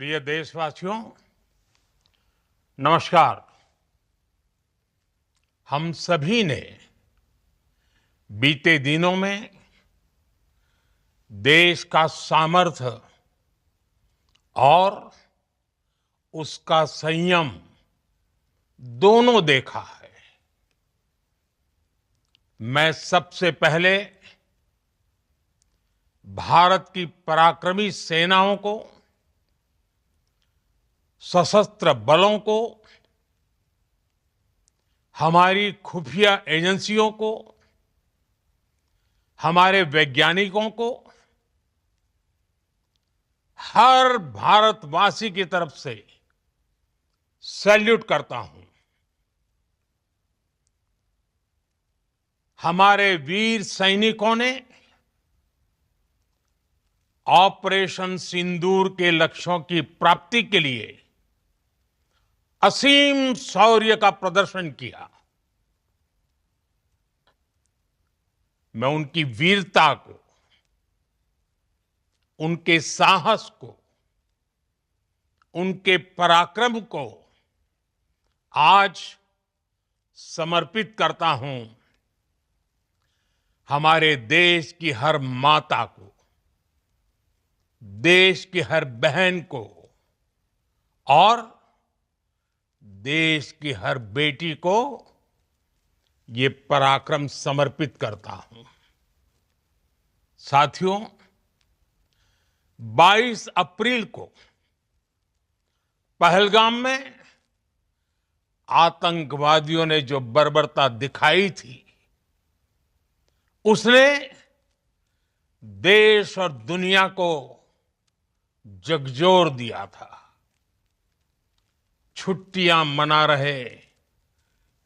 प्रिय देशवासियों, नमस्कार। हम सभी ने बीते दिनों में देश का सामर्थ्य और उसका संयम दोनों देखा है। मैं सबसे पहले भारत की पराक्रमी सेनाओं को, सशस्त्र बलों को, हमारी खुफिया एजेंसियों को, हमारे वैज्ञानिकों को, हर भारतवासी की तरफ से सैल्यूट करता हूं। हमारे वीर सैनिकों ने ऑपरेशन सिंदूर के लक्ष्यों की प्राप्ति के लिए असीम शौर्य का प्रदर्शन किया। मैं उनकी वीरता को, उनके साहस को, उनके पराक्रम को आज समर्पित करता हूं हमारे देश की हर माता को, देश की हर बहन को और देश की हर बेटी को ये पराक्रम समर्पित करता हूं। साथियों, 22 अप्रैल को पहलगाम में आतंकवादियों ने जो बर्बरता दिखाई थी, उसने देश और दुनिया को झकझोर दिया था। छुट्टियां मना रहे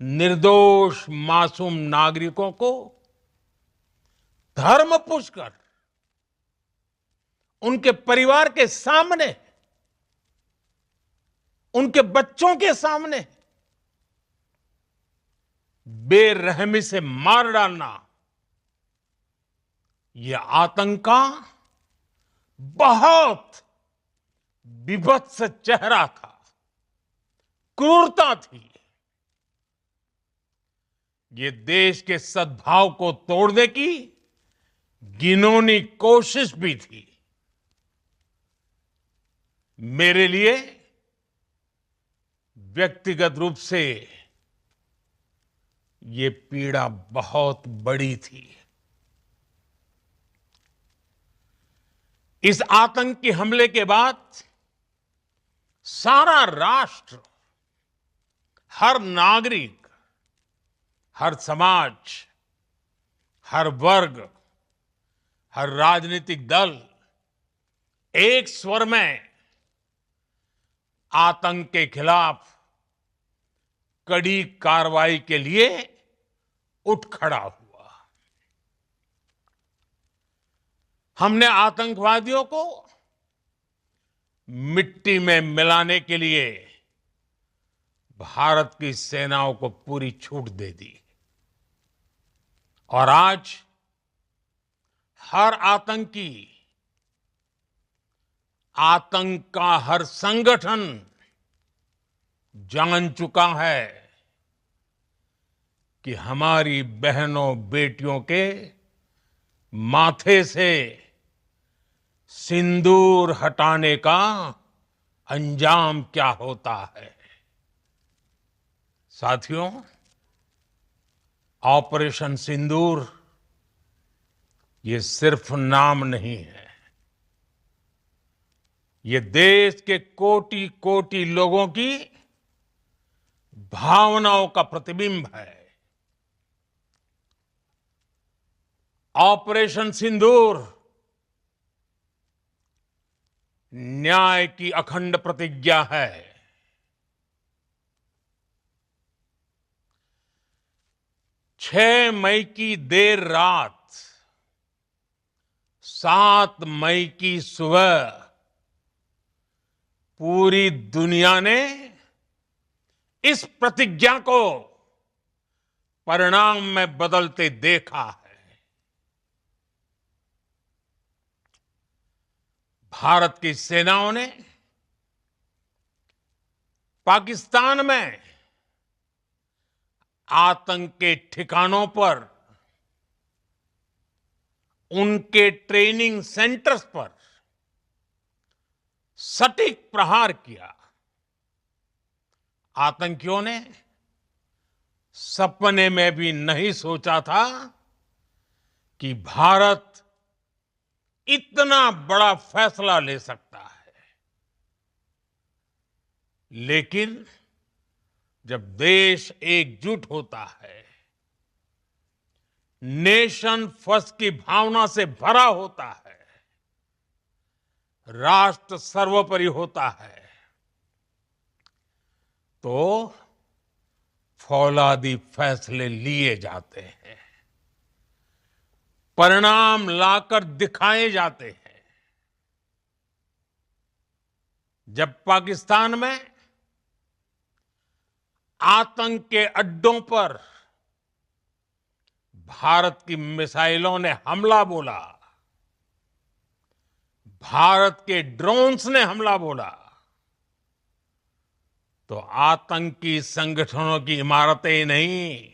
निर्दोष मासूम नागरिकों को धर्म पूछकर उनके परिवार के सामने, उनके बच्चों के सामने बेरहमी से मार डालना, यह आतंक का बहुत विभत्स चेहरा था, क्रूरता थी। ये देश के सद्भाव को तोड़ने की घिनौनी कोशिश भी थी। मेरे लिए व्यक्तिगत रूप से ये पीड़ा बहुत बड़ी थी। इस आतंकी हमले के बाद सारा राष्ट्र, हर नागरिक, हर समाज, हर वर्ग, हर राजनीतिक दल एक स्वर में आतंक के खिलाफ कड़ी कार्रवाई के लिए उठ खड़ा हुआ। हमने आतंकवादियों को मिट्टी में मिलाने के लिए भारत की सेनाओं को पूरी छूट दे दी और आज हर आतंकी, आतंक का हर संगठन जान चुका है कि हमारी बहनों बेटियों के माथे से सिंदूर हटाने का अंजाम क्या होता है। साथियों, ऑपरेशन सिंदूर ये सिर्फ नाम नहीं है, ये देश के कोटि कोटि लोगों की भावनाओं का प्रतिबिंब है। ऑपरेशन सिंदूर न्याय की अखंड प्रतिज्ञा है। 6 मई की देर रात, 7 मई की सुबह पूरी दुनिया ने इस प्रतिज्ञा को परिणाम में बदलते देखा है। भारत की सेनाओं ने पाकिस्तान में आतंक के ठिकानों पर, उनके ट्रेनिंग सेंटर्स पर सटीक प्रहार किया। आतंकियों ने सपने में भी नहीं सोचा था कि भारत इतना बड़ा फैसला ले सकता है। लेकिन जब देश एकजुट होता है, नेशन फर्स्ट की भावना से भरा होता है, राष्ट्र सर्वोपरि होता है, तो फौलादी फैसले लिए जाते हैं, परिणाम लाकर दिखाए जाते हैं। जब पाकिस्तान में आतंक के अड्डों पर भारत की मिसाइलों ने हमला बोला, भारत के ड्रोन्स ने हमला बोला, तो आतंकी संगठनों की इमारतें नहीं,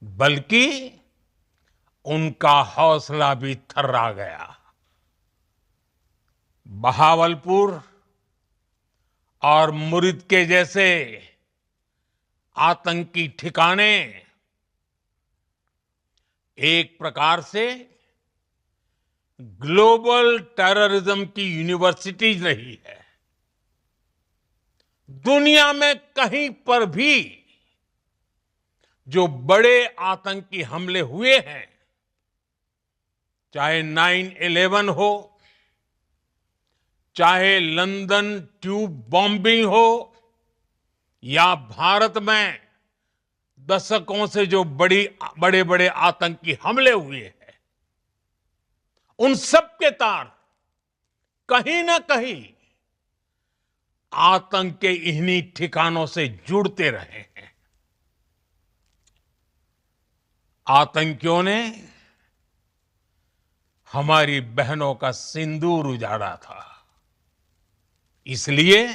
बल्कि उनका हौसला भी थर्रा गया। बहावलपुर और मुरिद के जैसे आतंकी ठिकाने एक प्रकार से ग्लोबल टेररिज्म की यूनिवर्सिटीज रही है। दुनिया में कहीं पर भी जो बड़े आतंकी हमले हुए हैं, चाहे 9/11 हो, चाहे लंदन ट्यूब बॉम्बिंग हो, या भारत में दशकों से जो बड़े बड़े आतंकी हमले हुए हैं, उन सब के तार कहीं ना कहीं आतंक के इन्हीं ठिकानों से जुड़ते रहे हैं। आतंकियों ने हमारी बहनों का सिंदूर उजाड़ा था, इसलिए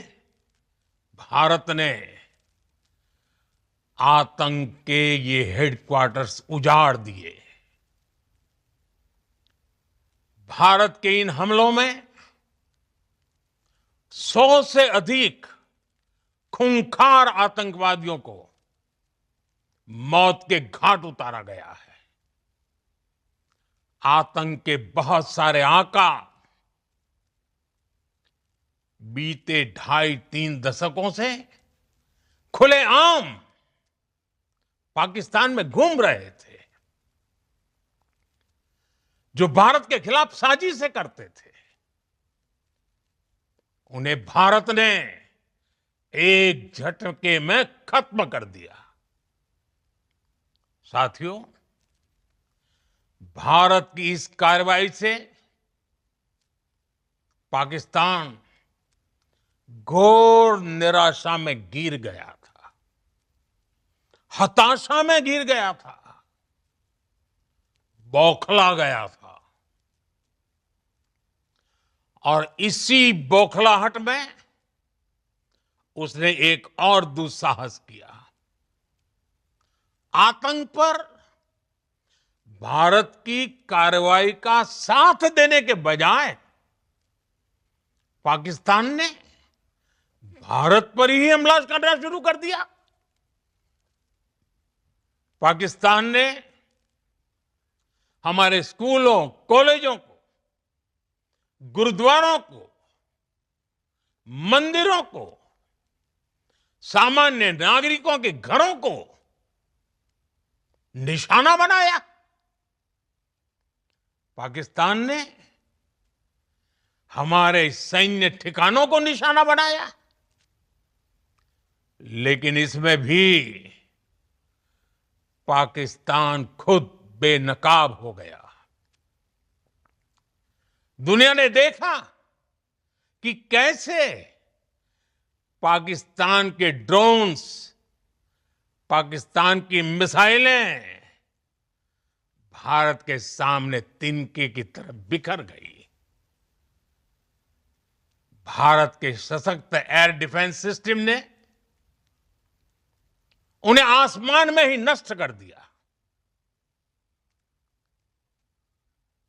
भारत ने आतंक के ये हेडक्वार्टर्स उजाड़ दिए। भारत के इन हमलों में 100 से अधिक खूंखार आतंकवादियों को मौत के घाट उतारा गया है। आतंक के बहुत सारे आका बीते 2.5-3 दशकों से खुलेआम पाकिस्तान में घूम रहे थे, जो भारत के खिलाफ साजिशें करते थे। उन्हें भारत ने एक झटके में खत्म कर दिया। साथियों, भारत की इस कार्रवाई से पाकिस्तान घोर निराशा में गिर गया था, हताशा में गिर गया था, बौखला गया था। और इसी बौखलाहट में उसने एक और दुस्साहस किया। आतंक पर भारत की कार्रवाई का साथ देने के बजाय पाकिस्तान ने भारत पर ही हमला करना शुरू कर दिया। पाकिस्तान ने हमारे स्कूलों, कॉलेजों को, गुरुद्वारों को, मंदिरों को, सामान्य नागरिकों के घरों को निशाना बनाया। पाकिस्तान ने हमारे सैन्य ठिकानों को निशाना बनाया। लेकिन इसमें भी पाकिस्तान खुद बेनकाब हो गया। दुनिया ने देखा कि कैसे पाकिस्तान के ड्रोन्स, पाकिस्तान की मिसाइलें भारत के सामने तिनके की तरह बिखर गई। भारत के सशक्त एयर डिफेंस सिस्टम ने उन्हें आसमान में ही नष्ट कर दिया।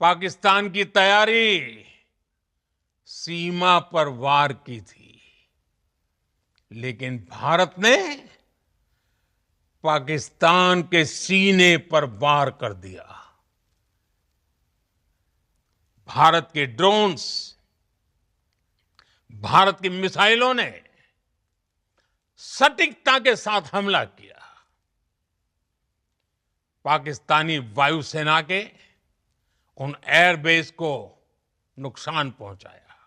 पाकिस्तान की तैयारी सीमा पर वार की थी, लेकिन भारत ने पाकिस्तान के सीने पर वार कर दिया। भारत के ड्रोन्स, भारत की मिसाइलों ने सटीकता के साथ हमला किया। पाकिस्तानी वायुसेना के उन एयरबेस को नुकसान पहुंचाया,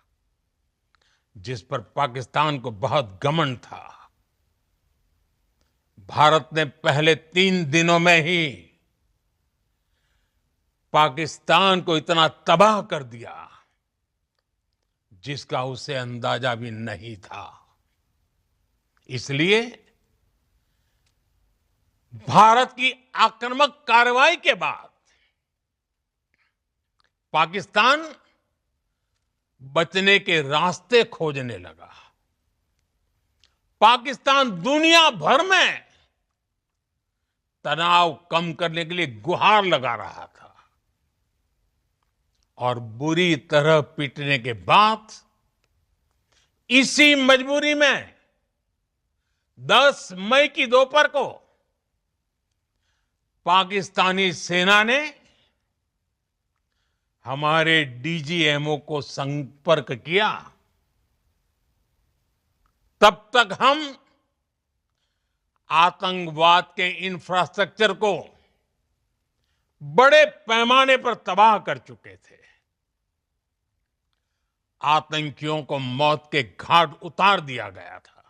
जिस पर पाकिस्तान को बहुत घमंड था। भारत ने पहले 3 दिनों में ही पाकिस्तान को इतना तबाह कर दिया, जिसका उसे अंदाजा भी नहीं था। इसलिए भारत की आक्रामक कार्रवाई के बाद पाकिस्तान बचने के रास्ते खोजने लगा। पाकिस्तान दुनिया भर में तनाव कम करने के लिए गुहार लगा रहा था, और बुरी तरह पीटने के बाद इसी मजबूरी में 10 मई की दोपहर को पाकिस्तानी सेना ने हमारे डीजीएमओ को संपर्क किया। तब तक हम आतंकवाद के इंफ्रास्ट्रक्चर को बड़े पैमाने पर तबाह कर चुके थे। आतंकियों को मौत के घाट उतार दिया गया था।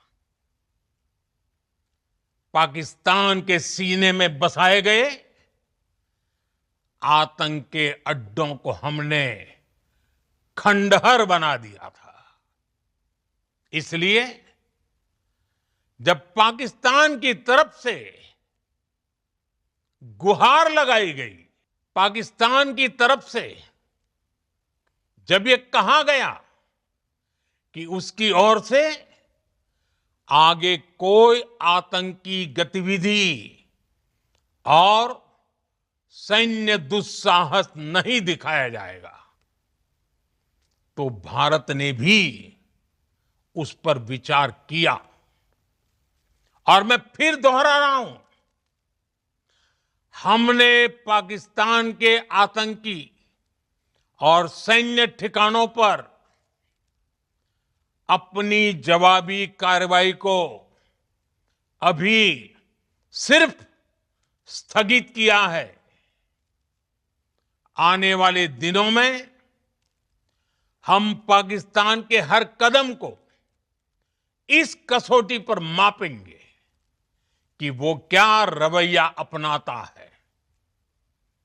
पाकिस्तान के सीने में बसाए गए आतंक के अड्डों को हमने खंडहर बना दिया था। इसलिए जब पाकिस्तान की तरफ से गुहार लगाई गई, पाकिस्तान की तरफ से जब ये कहा गया कि उसकी ओर से आगे कोई आतंकी गतिविधि और सैन्य दुस्साहस नहीं दिखाया जाएगा, तो भारत ने भी उस पर विचार किया। और मैं फिर दोहरा रहा हूं, हमने पाकिस्तान के आतंकी और सैन्य ठिकानों पर अपनी जवाबी कार्रवाई को अभी सिर्फ स्थगित किया है। आने वाले दिनों में हम पाकिस्तान के हर कदम को इस कसौटी पर मापेंगे कि वो क्या रवैया अपनाता है।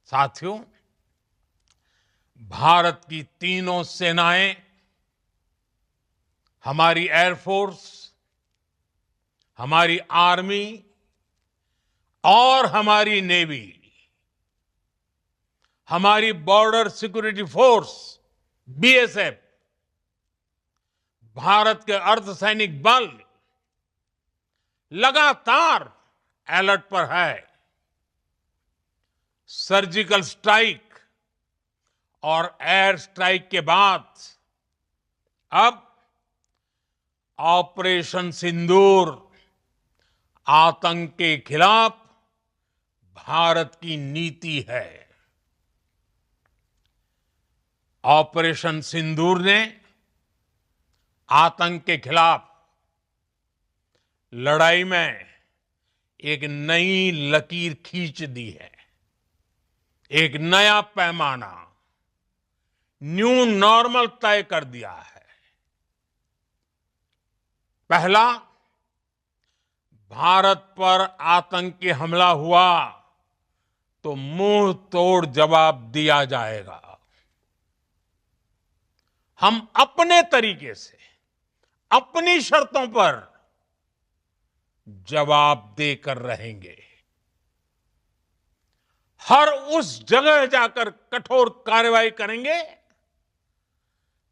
साथियों, भारत की तीनों सेनाएं, हमारी एयरफोर्स, हमारी आर्मी और हमारी नेवी, हमारी border security force BSF, Bharat के अर्धसैनिक बल लगातार अलर्ट पर है। सर्जिकल स्ट्राइक और एयर स्ट्राइक के बाद अब ऑपरेशन सिंदूर आतंक के खिलाफ भारत की नीति है। ऑपरेशन सिंदूर ने आतंक के खिलाफ लड़ाई में एक नई लकीर खींच दी है, एक नया पैमाना, न्यू नॉर्मल तय कर दिया है। पहला, भारत पर आतंकी हमला हुआ तो मुंह तोड़ जवाब दिया जाएगा। हम अपने तरीके से, अपनी शर्तों पर जवाब देकर रहेंगे। हर उस जगह जाकर कठोर कार्रवाई करेंगे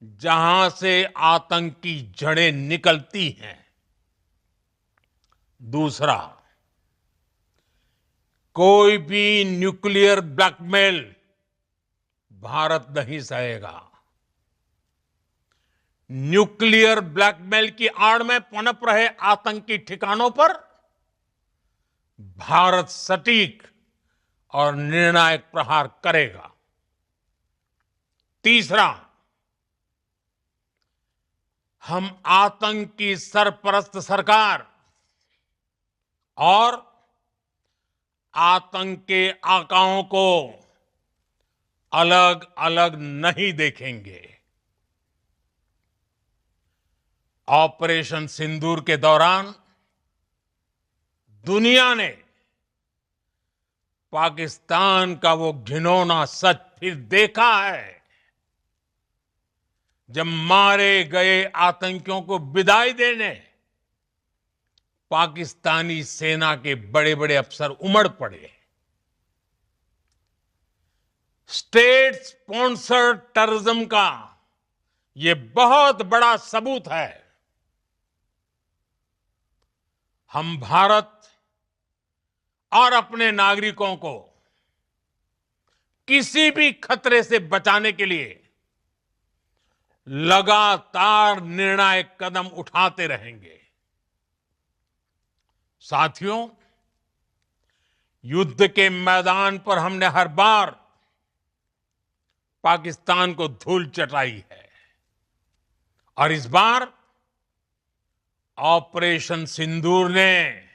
जहां से आतंक की जड़ें निकलती हैं। दूसरा, कोई भी न्यूक्लियर ब्लैकमेल भारत नहीं सहेगा। न्यूक्लियर ब्लैकमेल की आड़ में पनप रहे आतंकी ठिकानों पर भारत सटीक और निर्णायक प्रहार करेगा। तीसरा, हम आतंक की सरपरस्त सरकार और आतंक के आकाओं को अलग अलग नहीं देखेंगे। ऑपरेशन सिंदूर के दौरान दुनिया ने पाकिस्तान का वो घिनौना सच फिर देखा है, जब मारे गए आतंकियों को विदाई देने पाकिस्तानी सेना के बड़े बड़े अफसर उमड़ पड़े। स्टेट स्पॉन्सर्ड टेररिज्म का ये बहुत बड़ा सबूत है। हम भारत और अपने नागरिकों को किसी भी खतरे से बचाने के लिए लगातार निर्णायक कदम उठाते रहेंगे। साथियों, युद्ध के मैदान पर हमने हर बार पाकिस्तान को धूल चटाई है और इस बार ऑपरेशन सिंदूर ने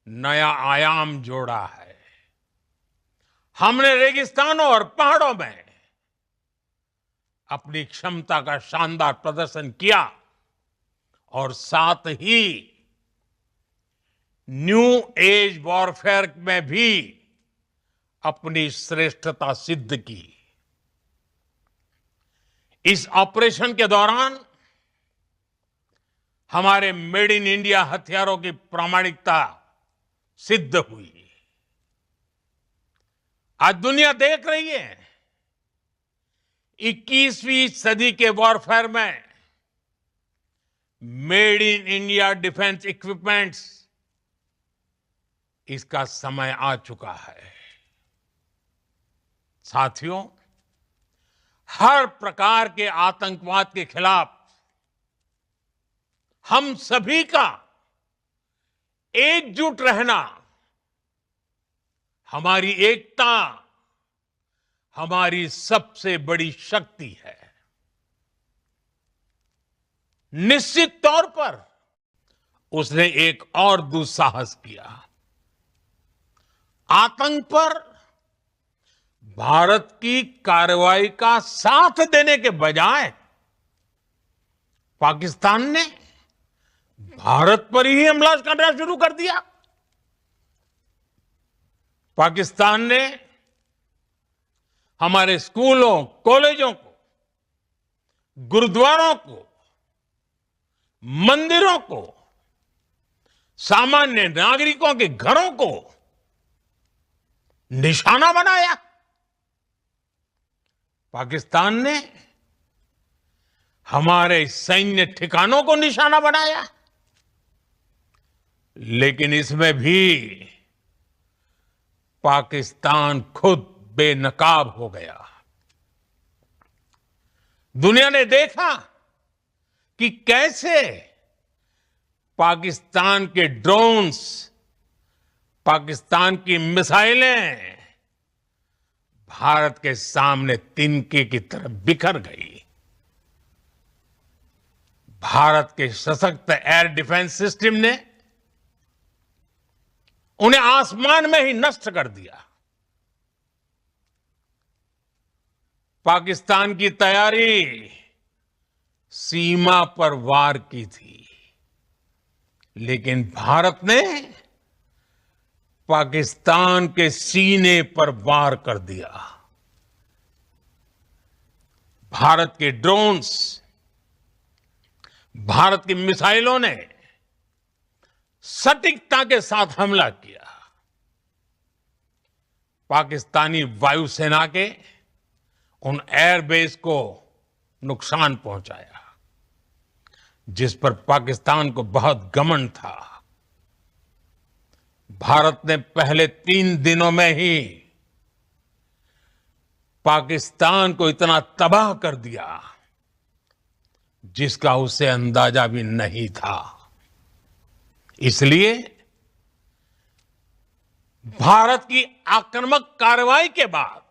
नया आयाम जोड़ा है। हमने रेगिस्तानों और पहाड़ों में अपनी क्षमता का शानदार प्रदर्शन किया और साथ ही न्यू एज वॉरफेयर में भी अपनी श्रेष्ठता सिद्ध की। इस ऑपरेशन के दौरान हमारे मेड इन इंडिया हथियारों की प्रामाणिकता सिद्ध हुई। आज दुनिया देख रही है 21वीं सदी के वॉरफेयर में made in India defence equipments, इसका समय आ चुका है। साथियों, हर प्रकार के आतंकवाद के खिलाफ हम सभी का एकजुट रहना, हमारी एकता हमारी सबसे बड़ी शक्ति है। निश्चित तौर पर उसने एक और दुस्साहस किया। आतंक पर भारत की कार्रवाई का साथ देने के बजाय पाकिस्तान ने भारत पर ही हमला करना शुरू कर दिया। पाकिस्तान ने हमारे स्कूलों, कॉलेजों को, गुरुद्वारों को, मंदिरों को, सामान्य नागरिकों के घरों को निशाना बनाया। पाकिस्तान ने हमारे सैन्य ठिकानों को निशाना बनाया। लेकिन इसमें भी पाकिस्तान खुद बेनकाब हो गया। दुनिया ने देखा कि कैसे पाकिस्तान के ड्रोन्स, पाकिस्तान की मिसाइलें भारत के सामने तिनके की तरह बिखर गई। भारत के सशक्त एयर डिफेंस सिस्टम ने उन्हें आसमान में ही नष्ट कर दिया। पाकिस्तान की तैयारी सीमा पर वार की थी, लेकिन भारत ने पाकिस्तान के सीने पर वार कर दिया। भारत के ड्रोन्स, भारत की मिसाइलों ने सटीकता के साथ हमला किया। पाकिस्तानी वायुसेना के उन एयरबेस को नुकसान पहुंचाया, जिस पर पाकिस्तान को बहुत घमंड था। भारत ने पहले 3 दिनों में ही पाकिस्तान को इतना तबाह कर दिया जिसका उसे अंदाजा भी नहीं था। इसलिए भारत की आक्रामक कार्रवाई के बाद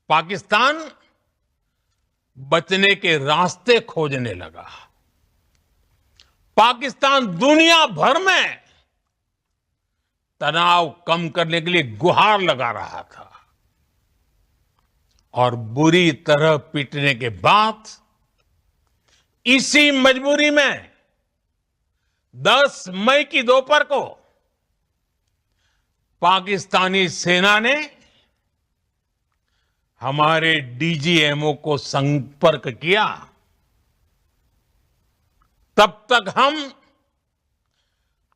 पाकिस्तान बचने के रास्ते खोजने लगा। पाकिस्तान दुनिया भर में तनाव कम करने के लिए गुहार लगा रहा था और बुरी तरह पीटने के बाद इसी मजबूरी में 10 मई की दोपहर को पाकिस्तानी सेना ने हमारे डीजीएमओ को संपर्क किया। तब तक हम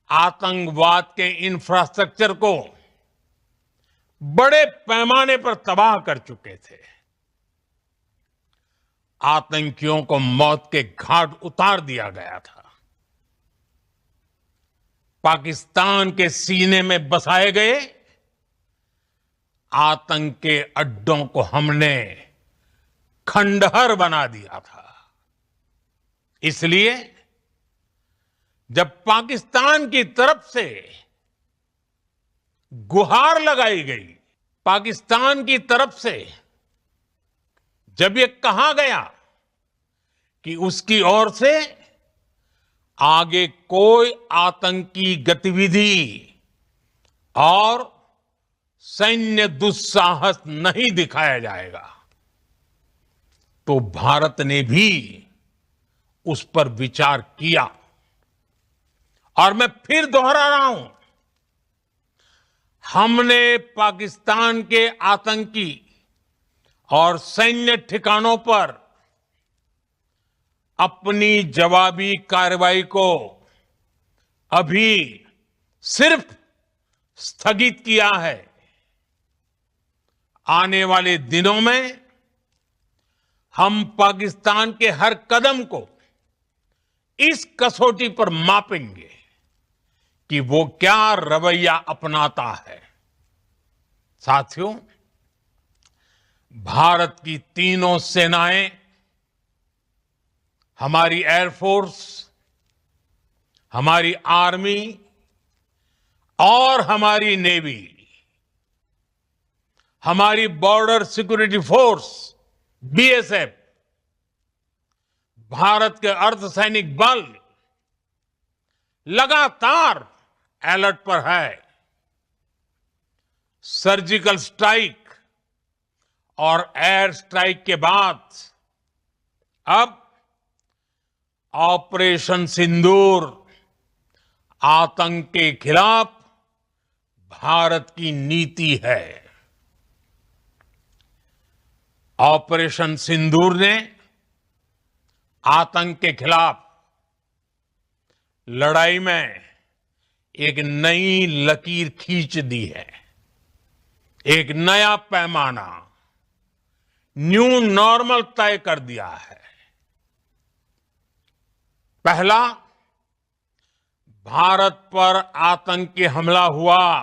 आतंकवाद के इंफ्रास्ट्रक्चर को बड़े पैमाने पर तबाह कर चुके थे। आतंकियों को मौत के घाट उतार दिया गया था। पाकिस्तान के सीने में बसाए गए आतंक के अड्डों को हमने खंडहर बना दिया था। इसलिए जब पाकिस्तान की तरफ से गुहार लगाई गई, पाकिस्तान की तरफ से जब ये कहा गया कि उसकी ओर से आगे कोई आतंकी गतिविधि और सैन्य दुस्साहस नहीं दिखाया जाएगा, तो भारत ने भी उस पर विचार किया। और मैं फिर दोहरा रहा हूं, हमने पाकिस्तान के आतंकी और सैन्य ठिकानों पर अपनी जवाबी कार्रवाई को अभी सिर्फ स्थगित किया है। आने वाले दिनों में हम पाकिस्तान के हर कदम को इस कसौटी पर मापेंगे कि वो क्या रवैया अपनाता है। साथियों, भारत की तीनों सेनाएं, हमारी एयरफोर्स, हमारी आर्मी और हमारी नेवी, हमारी border security force BSF, Bharat के अर्धसैनिक बल लगातार अलर्ट पर है। सर्जिकल स्ट्राइक और एयर स्ट्राइक के बाद अब ऑपरेशन सिंदूर आतंक के खिलाफ भारत की नीति है। ऑपरेशन सिंदूर ने आतंक के खिलाफ लड़ाई में एक नई लकीर खींच दी है। एक नया पैमाना, न्यू नॉर्मल तय कर दिया है। पहला, भारत पर आतंकी हमला हुआ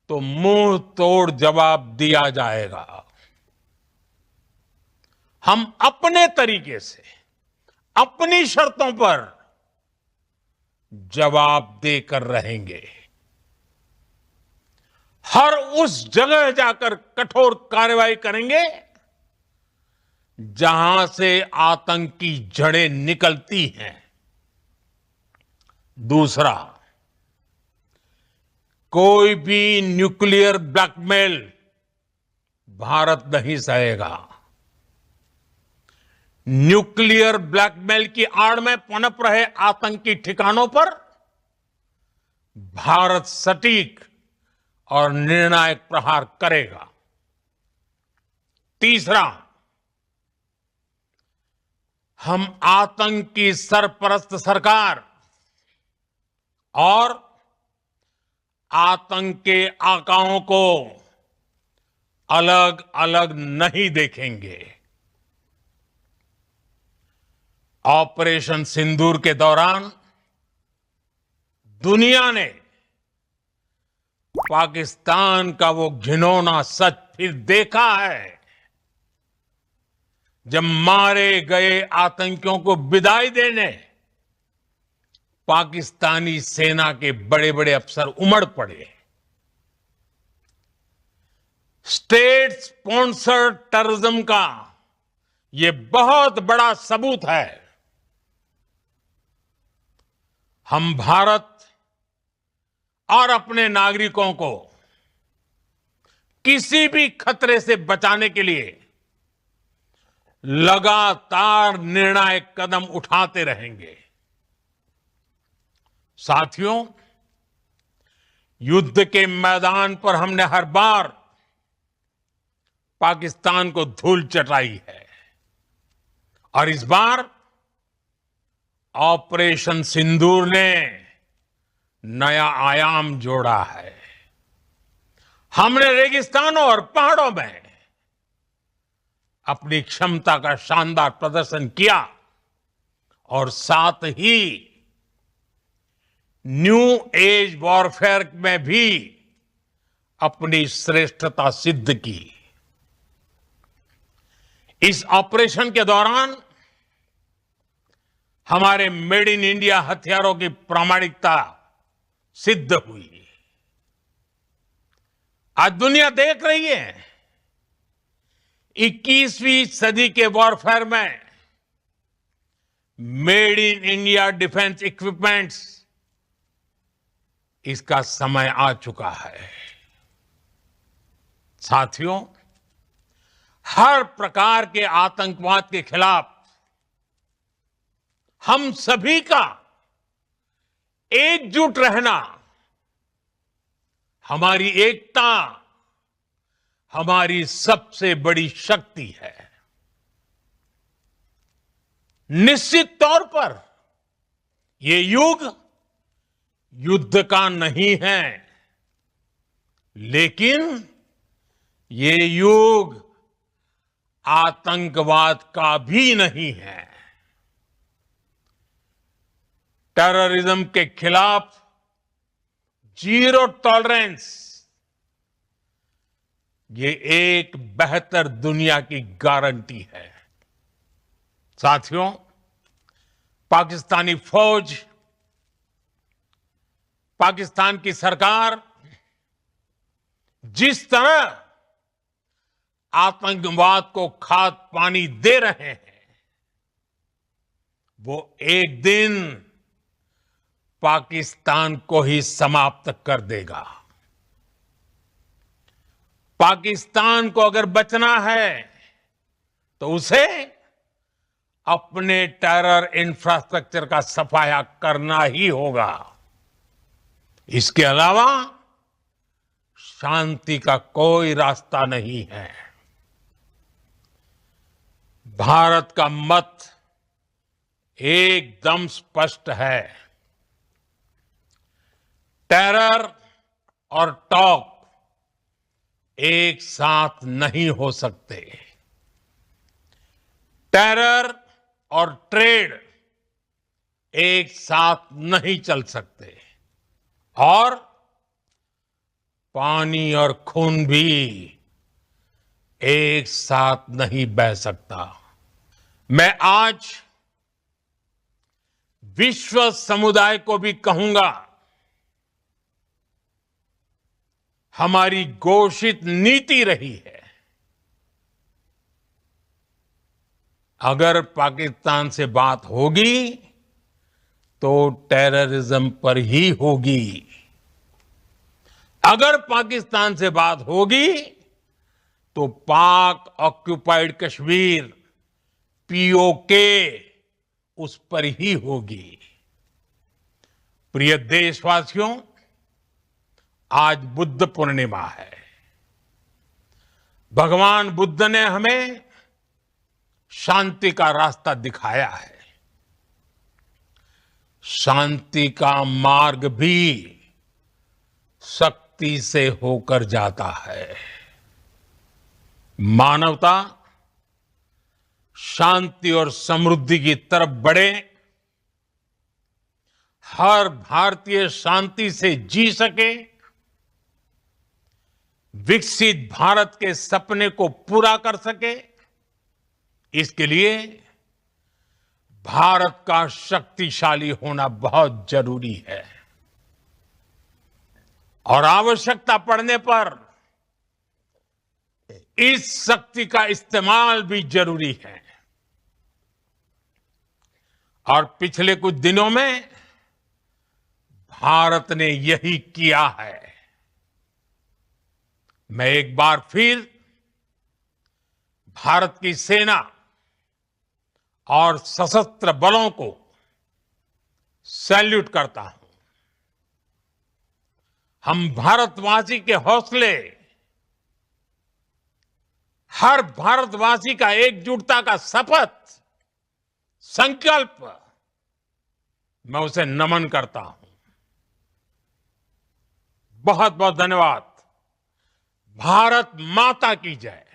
तो मुंह तोड़ जवाब दिया जाएगा। हम अपने तरीके से, अपनी शर्तों पर जवाब देकर रहेंगे। हर उस जगह जाकर कठोर कार्रवाई करेंगे जहां से आतंक की जड़ें निकलती हैं। दूसरा, कोई भी न्यूक्लियर ब्लैकमेल भारत नहीं सहेगा। न्यूक्लियर ब्लैकमेल की आड़ में पनप रहे आतंकी ठिकानों पर भारत सटीक और निर्णायक प्रहार करेगा। तीसरा, हम आतंक की सरपरस्त सरकार और आतंक के आकाओं को अलग अलग नहीं देखेंगे। ऑपरेशन सिंदूर के दौरान दुनिया ने पाकिस्तान का वो घिनौना सच फिर देखा है, जब मारे गए आतंकियों को विदाई देने पाकिस्तानी सेना के बड़े बड़े अफसर उमड़ पड़े। स्टेट स्पॉन्सर्ड टेररिज्म का ये बहुत बड़ा सबूत है। हम भारत और अपने नागरिकों को किसी भी खतरे से बचाने के लिए लगातार निर्णायक कदम उठाते रहेंगे। साथियों, युद्ध के मैदान पर हमने हर बार पाकिस्तान को धूल चटाई है और इस बार ऑपरेशन सिंदूर ने नया आयाम जोड़ा है। हमने रेगिस्तानों और पहाड़ों में अपनी क्षमता का शानदार प्रदर्शन किया और साथ ही न्यू एज वॉरफेयर में भी अपनी श्रेष्ठता सिद्ध की। इस ऑपरेशन के दौरान हमारे मेड इन इंडिया हथियारों की प्रामाणिकता सिद्ध हुई। आज दुनिया देख रही है 21वीं सदी के वॉरफेयर में made in India defence equipments, इसका समय आ चुका है। साथियों, हर प्रकार के आतंकवाद के खिलाफ हम सभी का एकजुट रहना, हमारी एकता हमारी सबसे बड़ी शक्ति है। निश्चित तौर पर ये युग युद्ध का नहीं है, लेकिन ये युग आतंकवाद का भी नहीं है। टेररिज्म के खिलाफ जीरो टॉलरेंस, ये एक बेहतर दुनिया की गारंटी है। साथियों, पाकिस्तानी फौज, पाकिस्तान की सरकार जिस तरह आतंकवाद को खाद पानी दे रहे हैं, वो एक दिन पाकिस्तान को ही समाप्त कर देगा। पाकिस्तान को अगर बचना है तो उसे अपने टेरर इंफ्रास्ट्रक्चर का सफाया करना ही होगा। इसके अलावा शांति का कोई रास्ता नहीं है। भारत का मत एकदम स्पष्ट है। टेरर और टॉक एक साथ नहीं हो सकते। टेरर और ट्रेड एक साथ नहीं चल सकते और पानी और खून भी एक साथ नहीं बह सकता। मैं आज विश्व समुदाय को भी कहूंगा, हमारी घोषित नीति रही है, अगर पाकिस्तान से बात होगी तो टेररिज्म पर ही होगी। अगर पाकिस्तान से बात होगी तो पाक ऑक्युपाइड कश्मीर पीओके उस पर ही होगी। प्रिय देशवासियों, आज बुद्ध पूर्णिमा है। भगवान बुद्ध ने हमें शांति का रास्ता दिखाया है। शांति का मार्ग भी शक्ति से होकर जाता है। मानवता शांति और समृद्धि की तरफ बढ़े, हर भारतीय शांति से जी सके, विकसित भारत के सपने को पूरा कर सके, इसके लिए भारत का शक्तिशाली होना बहुत जरूरी है। और आवश्यकता पड़ने पर इस शक्ति का इस्तेमाल भी जरूरी है। और पिछले कुछ दिनों में भारत ने यही किया है। मैं एक बार फिर भारत की सेना और सशस्त्र बलों को सैल्यूट करता हूं। हम भारतवासी के हौसले, हर भारतवासी का एकजुटता का शपथ, संकल्प, मैं उसे नमन करता हूं। बहुत बहुत धन्यवाद। भारत माता की जय।